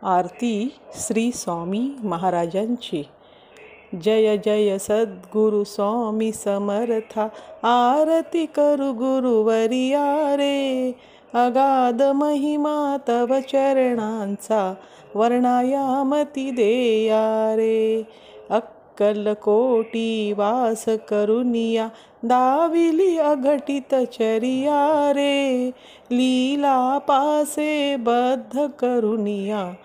आरती श्री स्वामी महाराजांची। जय जय सद्गुरु स्वामी समर्था, आरती करू गुरुवरिया रे। अगाध महिमा तव चरणांचा, वर्णायामती देया रे। अक्कलकोटी वास करुनिया, दाविली अघटित चरिया रे। लीला पासे बद्ध करुनिया,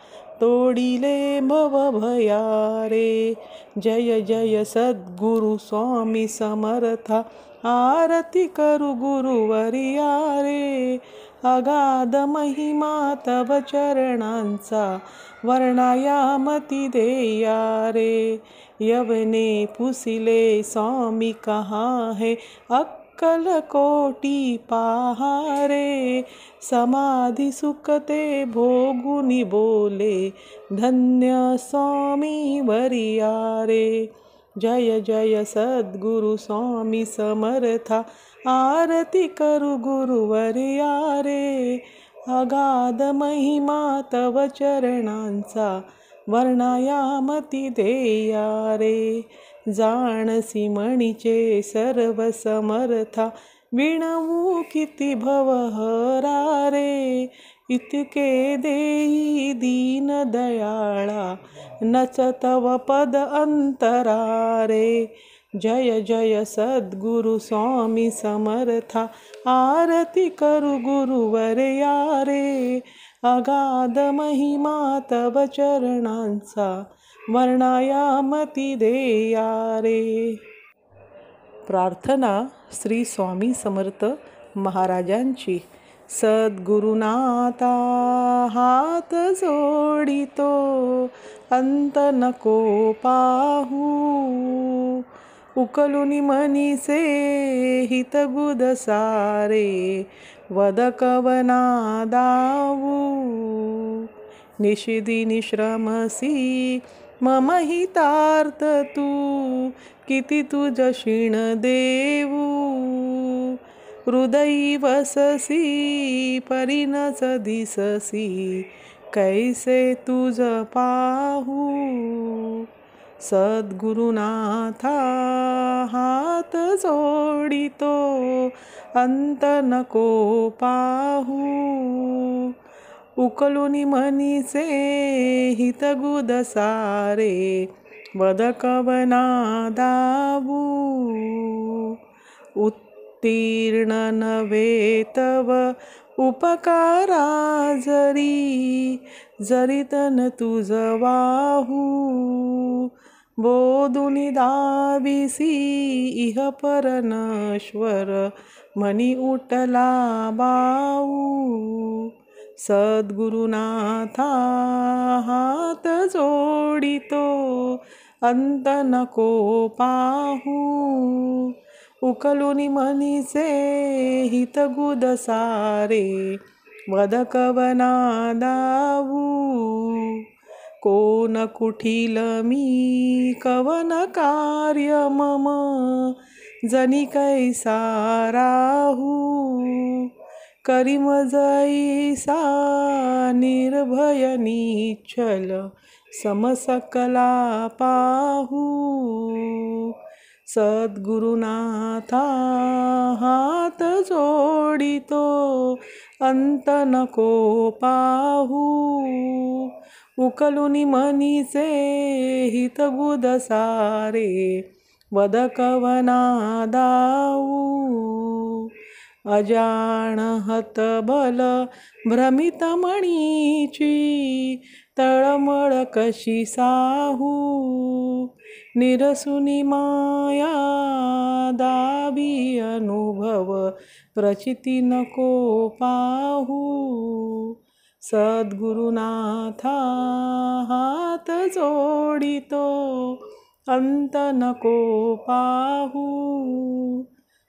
तोडिले भव भया रे। जय जय सद्गुरु स्वामी समर्था, आरती करू गुरुवरिया रे। अगाध महिमा तव चरणांचा, वर्णायामती देया रे। यवने पुसिले स्वामी कहाँ है, अक्कलकोटी पहा रे। समाधी सुखते भोगुनी बोले, धन्य स्वामी वरिया रे। जय जय सद्गुरु स्वामी समर्था, आरती करू गुरुवरिया रे। अगाध महिमा तव चरणांचा, वर्णायामती देया रे। जाणसी मणीचे सर्व समर्था, विणवू किती भवहरा रे। इतके देई दीन दयाळा, नच तव पद अंतरा रे। जय जय सद्गुरु स्वामी समर्था, आरती करू गुरुवरिया रे। अगाध महिमा तव चरणांचा, वर्णायामती देया रे। प्रार्थना श्री स्वामी समर्थ महाराजांची। सद्गुरुनाथा हात जोडितो, अंत नको पाहू। उकलुनी मनीसे हितगुद सारे, वद कवना दावू। निशिदिनी श्रमसी मम हितार्थ तू, किती तुझ क्षीण देऊ। हृदयी वससी परिणस दिससी, कैसे तुझ पाहू। सद्गुरुनाथा हात जोडितो, अंत नको पाहू। उकलुनी मनीसे हितगुद सारे, वद कवना दावू। उत्तीर्ण नव्हे तव उपकारा जरी, जरीतन तुझ वाहू। बोधुनी दाविसी इह पर नश्वर, मनी उठला बाऊ। सद्गुरुनाथा हात जोडितो, अंत नको पाहू। उकलुनी मनीसे हितगुद सारे, वद कवना दावू। कोण कुठील मी कवन कार्य मम, जनी कैसा राहू। करी मजैसा निर्भय निश्चल, समसकला पाहू। सद्गुरुनाथा हात जोडितो, अंत नको पाहू। उकलुनी मनीसे हितगुद सारे, वद कवना दावू। अजान हतबल भ्रमित मणीची, तळमळ कशी साहू। निरसुनी माया दावी अनुभव, प्रचिती नको पाहू। सद्गुरुनाथा हात जोडितो, अंत नको पाहू।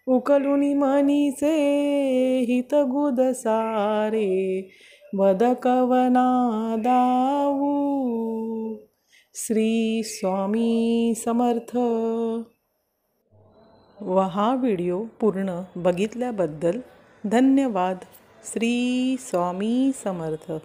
उकलुनी मनीसे हितगुद सारे, वद कवना दावू। श्री स्वामी समर्थ। हा व्हिडिओ पूर्ण बघितल्याबद्दल धन्यवाद। श्री स्वामी समर्थ।